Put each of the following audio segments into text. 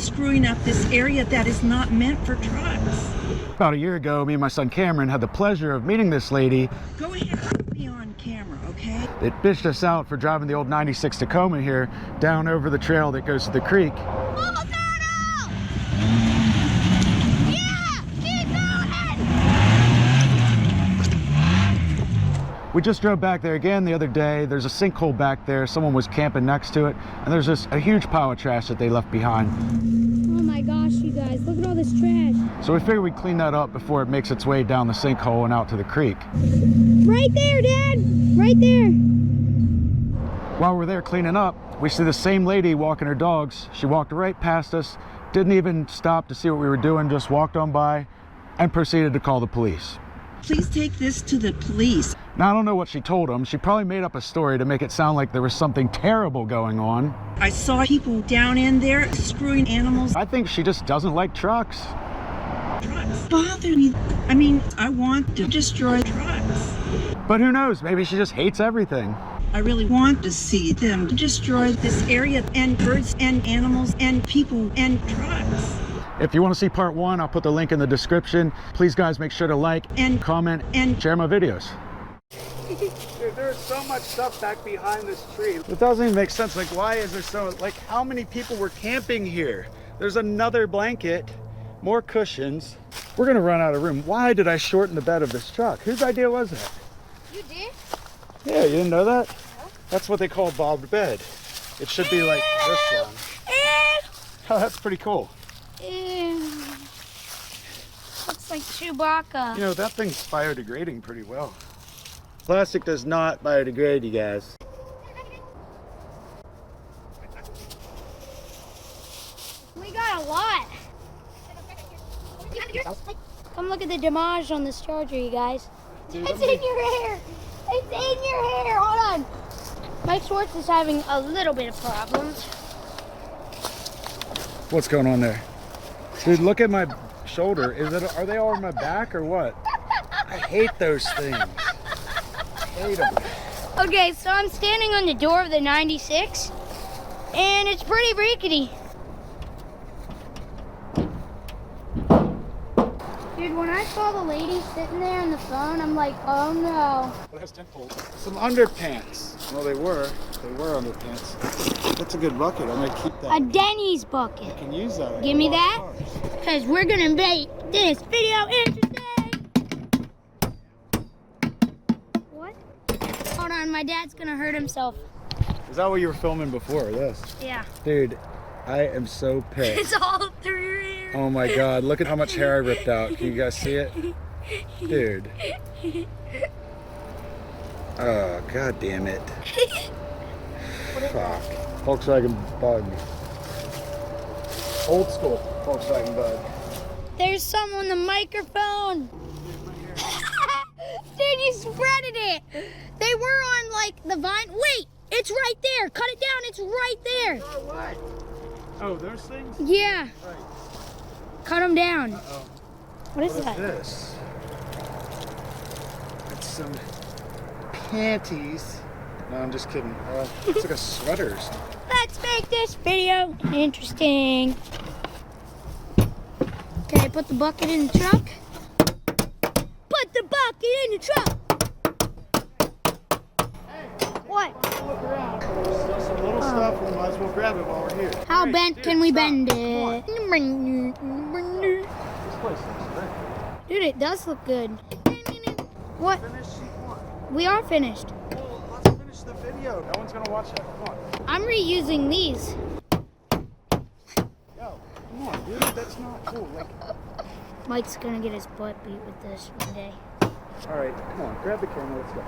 screwing up this area that is not meant for trucks. About a year ago, me and my son Cameron had the pleasure of meeting this lady. Go ahead, put me on camera, okay? It bitched us out for driving the old 96 Tacoma here down over the trail that goes to the creek. Full throttle! Yeah! Keep going! We just drove back there again the other day. There's a sinkhole back there. Someone was camping next to it, and there's just a huge pile of trash that they left behind. Oh my gosh, you guys, look at all this trash. So we figured we'd clean that up before it makes its way down the sinkhole and out to the creek. Right there, Dad! Right there! While we're there cleaning up, we see the same lady walking her dogs. She walked right past us, didn't even stop to see what we were doing, just walked on by and proceeded to call the police. Please take this to the police. Now, I don't know what she told them. She probably made up a story to make it sound like there was something terrible going on. I saw people down in there screwing animals. I think she just doesn't like trucks. Trucks bother me. I mean, I want to destroy trucks. But who knows? Maybe she just hates everything. I really want to see them destroy this area and birds and animals and people and trucks. If you want to see part 1, I'll put the link in the description. Please, guys, make sure to like and comment and share my videos. Dude, there's so much stuff back behind this tree. It doesn't even make sense. Like, why is there so, like, how many people were camping here? There's another blanket, more cushions. We're gonna run out of room. Why did I shorten the bed of this truck? Whose idea was that? You did? Yeah, you didn't know that? No. That's what they call a bobbed bed. It should be like this long. Oh, that's pretty cool. Looks like Chewbacca. You know, that thing's biodegrading pretty well. Plastic does not biodegrade, you guys. We got a lot. Come look at the damage on this charger, you guys. Dude, It's in your hair. It's in your hair. Hold on. Mike Schwartz is having a little bit of problems. What's going on there? Dude, look at my shoulder. Are they all on my back or what? I hate those things. I hate them. Okay, so I'm standing on the door of the 96, and it's pretty rickety. Dude, when I saw the lady sitting there on the phone, I'm like, oh no. Some underpants. Well, they were underpants. That's a good bucket. I might keep that. A Denny's bucket. I can use that. Give me that, because we're gonna make this video interesting. What? Hold on, my dad's gonna hurt himself. Is that what you were filming before, this? Yeah. Dude, I am so pissed. It's all through your hair. Oh my God, look at how much hair I ripped out. Can you guys see it? Dude. Oh, God damn it. Fuck. Volkswagen Bug. Old school Volkswagen Bug. There's some on the microphone. Dude, you spreaded it. They were on like the vine. Wait, it's right there. Cut it down. It's right there. Oh, what? Oh, those things? Yeah. Right. Cut them down. Uh-oh. What is that? This? It's some panties. No, I'm just kidding. It's like a sweater or something. Let's make this video interesting. Okay, put the bucket in the truck. Put the bucket in the truck. What? Look around. There's still some little stuff. We might as well grab it while we're here. How Hey, bent dude, can we stop. bend Come on. it? This place looks great. Dude, it does look good. What? Finish sheet 1. We are finished. Well, let's finish the video. No one's gonna watch that. Come on. I'm reusing these. Yo, come on, dude. That's not cool. Like, Mike's gonna get his butt beat with this one day. all right, come on. Grab the camera. Let's go.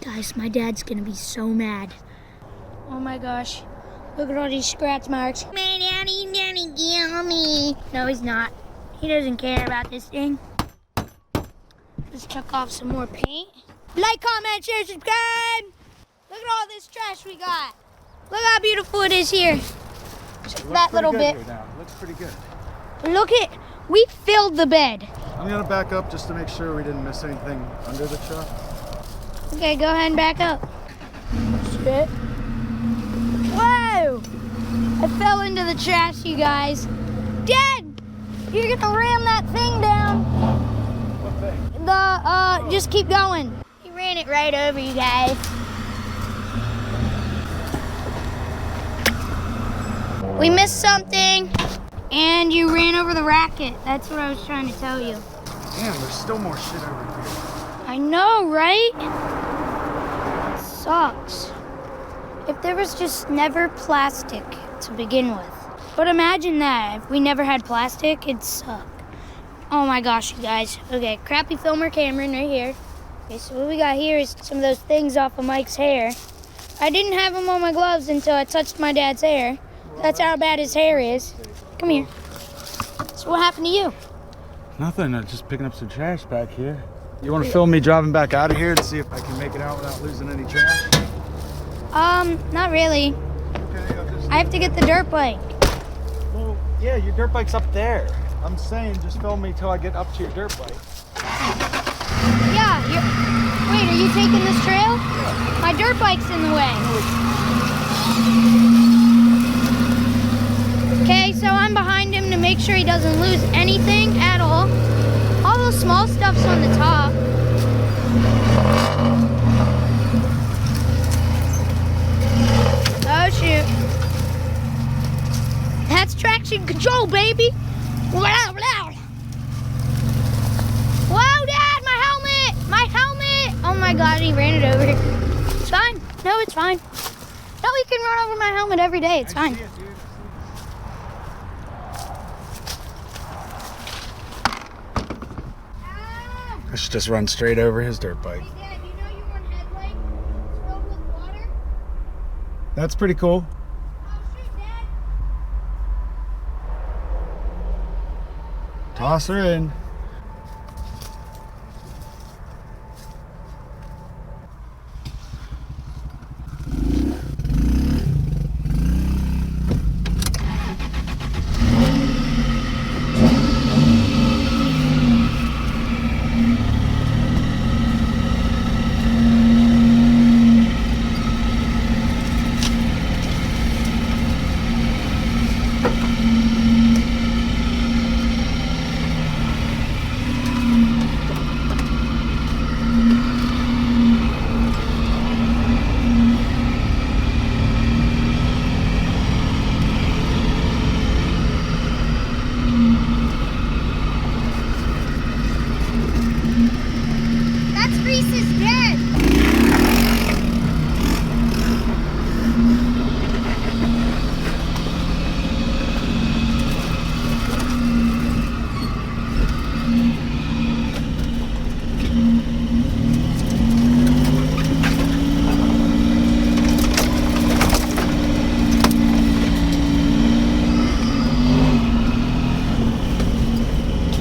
Guys, my dad's gonna be so mad. Oh my gosh. Look at all these scratch marks. My daddy kill me. No, he's not. He doesn't care about this thing. Let's chuck off some more paint. Like, comment, share, subscribe. Look at all this trash we got. Look how beautiful it is here. Just that little bit. Here now. It looks pretty good. Look at, we filled the bed. I'm gonna back up just to make sure we didn't miss anything under the truck. Okay, go ahead and back up. shit. Whoa! I fell into the trash, you guys. Dad! You're gonna ram that thing down. What thing? Just keep going. He ran it right over, you guys. We missed something, and you ran over the racket. That's what I was trying to tell you. Damn, there's still more shit over here. I know, right? Sucks. If there was just never plastic to begin with. But imagine that, if we never had plastic, it'd suck. Oh my gosh, you guys. Okay, crappy filmer Cameron right here. Okay, so what we got here is some of those things off of Mike's hair. I didn't have them on my gloves until I touched my dad's hair. That's how bad his hair is. Come here. So what happened to you? Nothing, just picking up some trash back here. You want to film me driving back out of here to see if I can make it out without losing any trash? Not really. Okay, I have to get the dirt bike. Well, yeah, your dirt bike's up there. I'm saying just film me till I get up to your dirt bike. Yeah, wait, are you taking this trail? My dirt bike's in the way. Okay, so I'm behind him to make sure he doesn't lose anything at all. All the small stuff's on the top. Oh shoot. That's traction control, baby. Wow, wow. Whoa, Dad, my helmet! My helmet! Oh my God, he ran it over. It's fine. No, it's fine. No, he can run over my helmet every day. It's fine. I should just run straight over his dirt bike. Hey, Dad, you know your one headlight is filled with water? That's pretty cool. Oh, shoot, Dad. Toss her in. That's Reese's dad.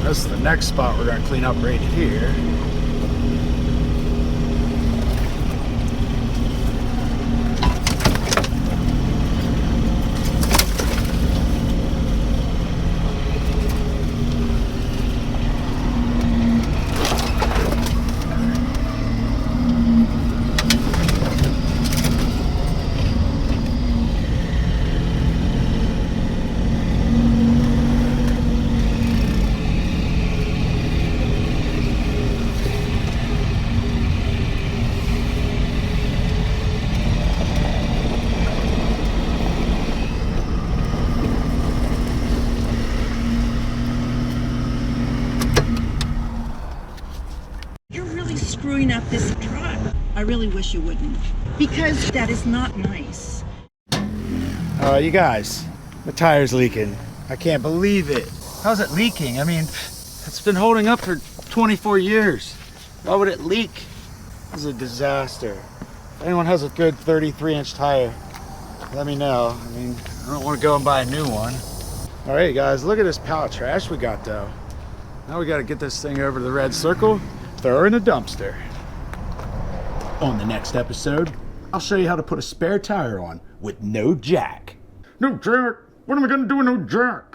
That's the next spot we're gonna clean up right here. You're really screwing up this truck. I really wish you wouldn't. Because that is not nice. You guys, the tire's leaking. I can't believe it. How's it leaking? I mean, it's been holding up for 24 years. Why would it leak? This is a disaster. If anyone has a good 33-inch tire, let me know. I mean, I don't want to go and buy a new one. All right, guys, look at this pile of trash we got, though. Now we got to get this thing over to the red circle, throw her in the dumpster. On the next episode, I'll show you how to put a spare tire on with no jack. No jack? What am I gonna do with no jack?